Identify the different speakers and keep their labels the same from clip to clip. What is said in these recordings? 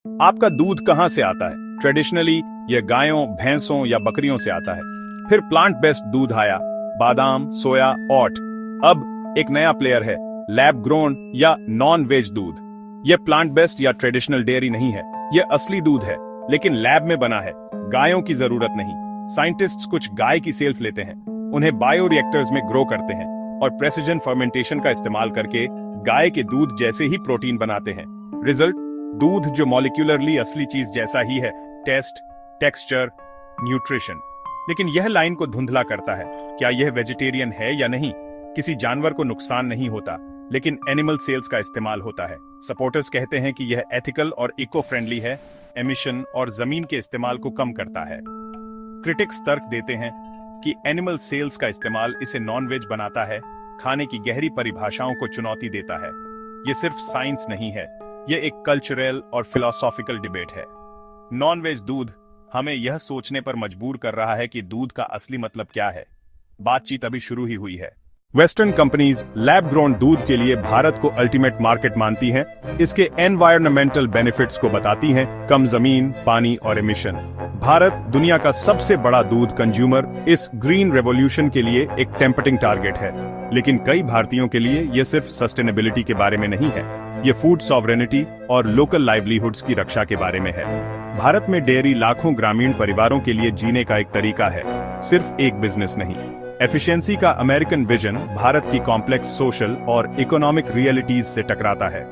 Speaker 1: आपका दूध कहाँ से आता है? ट्रेडिशनली यह गायों, भैंसों या बकरियों से आता है। फिर प्लांट बेस्ड दूध आया, बादाम, सोया, ओट। अब एक नया प्लेयर है, लैब ग्रोन या नॉन वेज दूध। यह प्लांट बेस्ड या ट्रेडिशनल डेयरी नहीं है, यह असली दूध है, लेकिन लैब में बना है। गायों की जरूरत नहीं। साइंटिस्ट्स कुछ गाय की सेल्स लेते हैं, उन्हें बायो रिएक्टर्स में ग्रो करते हैं और प्रेसिजन फर्मेंटेशन का इस्तेमाल करके गाय के दूध जैसे ही प्रोटीन बनाते हैं। रिजल्ट, दूध जो मॉलिक्यूलरली असली चीज जैसा ही है, टेस्ट, टेक्सचर, न्यूट्रिशन। लेकिन यह लाइन को धुंधला करता है। क्या यह वेजिटेरियन है या नहीं? किसी जानवर को नुकसान नहीं होता, लेकिन एनिमल सेल्स का इस्तेमाल होता है। सपोर्टर्स कहते हैं कि यह एथिकल और इको फ्रेंडली है, एमिशन और जमीन के इस्तेमाल को कम करता है। क्रिटिक्स तर्क देते हैं कि एनिमल सेल्स का इस्तेमाल इसे नॉन वेज बनाता है, खाने की गहरी परिभाषाओं को चुनौती देता है। यह सिर्फ साइंस नहीं है, यह एक कल्चरल और फिलोसॉफिकल डिबेट है। नॉन वेज दूध हमें यह सोचने पर मजबूर कर रहा है कि दूध का असली मतलब क्या है। बातचीत अभी शुरू ही हुई है। वेस्टर्न कंपनीज लैब ग्रोन दूध के लिए भारत को अल्टीमेट मार्केट मानती हैं। इसके एनवायरमेंटल बेनिफिट्स को बताती हैं, कम जमीन, पानी और एमिशन। भारत दुनिया का सबसे बड़ा दूध कंज्यूमर इस ग्रीन रेवोल्यूशन के लिए एक टेम्पटिंग टारगेट है। लेकिन कई भारतीयों के लिए यह सिर्फ सस्टेनेबिलिटी के बारे में नहीं है, ये फूड सॉवरेनिटी और लोकल लाइवलीहुड्स की रक्षा के बारे में है। भारत में डेयरी लाखों ग्रामीण परिवारों के लिए जीने का एक तरीका है, सिर्फ एक बिजनेस नहीं। एफिशिएंसी का अमेरिकन विजन भारत की कॉम्प्लेक्स सोशल और इकोनॉमिक रियलिटीज से टकराता है।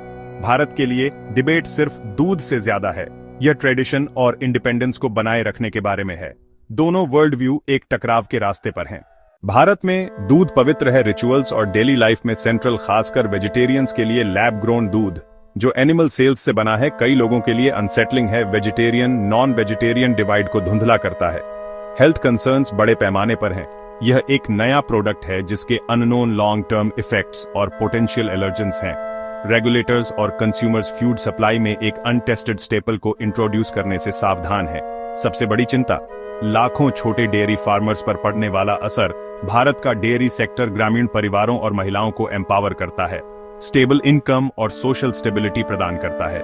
Speaker 1: भारत के लिए डिबेट सिर्फ दूध से ज्यादा है, यह ट्रेडिशन और इंडिपेंडेंस को बनाए रखने के बारे में है। दोनों वर्ल्ड व्यू एक टकराव के रास्ते पर हैं। भारत में दूध पवित्र है, रिचुअल्स और डेली लाइफ में सेंट्रल, खासकर वेजिटेरियंस के लिए लैब ग्रोन दूध जो एनिमल सेल्स से बना है कई लोगों के लिए अनसेटलिंग है। वेजिटेरियन नॉन वेजिटेरियन डिवाइड को धुंधला करता है। हेल्थ कंसर्न्स बड़े पैमाने पर हैं। यह एक नया प्रोडक्ट है जिसके अननोन लॉन्ग टर्म इफेक्ट्स और पोटेंशियल एलर्जेंस हैं। रेगुलेटर्स और कंज्यूमर्स फूड सप्लाई में एक अनटेस्टेड स्टेपल को इंट्रोड्यूस करने से सावधान है। सबसे बड़ी चिंता, लाखों छोटे डेयरी फार्मर्स पर पड़ने वाला असर। भारत का डेयरी सेक्टर ग्रामीण परिवारों और महिलाओं को एम्पावर करता है, स्टेबल इनकम और सोशल स्टेबिलिटी प्रदान करता है।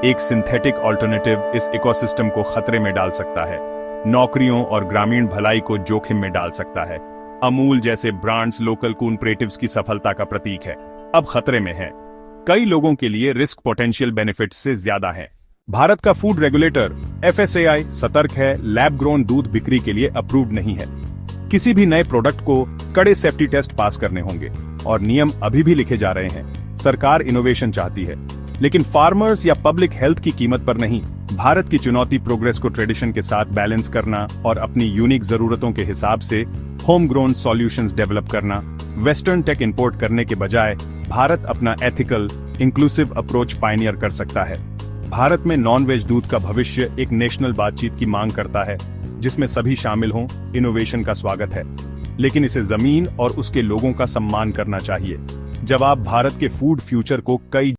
Speaker 1: एक सिंथेटिक ऑल्टरनेटिव इस इकोसिस्टम को खतरे में डाल सकता है, नौकरियों और ग्रामीण भलाई को जोखिम में डाल सकता है। अमूल जैसे ब्रांड्स लोकल कॉपरेटिव्स की सफलता का प्रतीक है, अब खतरे में है। कई लोगों के लिए रिस्क पोटेंशियल बेनिफिट्स से ज्यादा है। भारत का फूड रेगुलेटर FSAI सतर्क है, लैब ग्रोन दूध बिक्री के लिए अप्रूव्ड नहीं है। किसी भी नए प्रोडक्ट को कड़े सेफ्टी टेस्ट पास करने होंगे और नियम अभी भी लिखे जा रहे हैं। सरकार इनोवेशन चाहती है, लेकिन फार्मर्स या पब्लिक हेल्थ की कीमत पर नहीं। भारत की चुनौती प्रोग्रेस को ट्रेडिशन के साथ बैलेंस करना और अपनी यूनिक जरूरतों के हिसाब से होम ग्रोन सॉल्यूशंस डेवलप करना। वेस्टर्न टेक इंपोर्ट करने के बजाय भारत अपना एथिकल, इंक्लूसिव अप्रोच पायनियर कर सकता है। भारत में नॉन वेज दूध का भविष्य एक नेशनल बातचीत की मांग करता है, जिसमें सभी शामिल हों। इनोवेशन का स्वागत है, लेकिन इसे जमीन और उसके लोगों का सम्मान करना चाहिए। जब आप भारत के फूड फ्यूचर को कई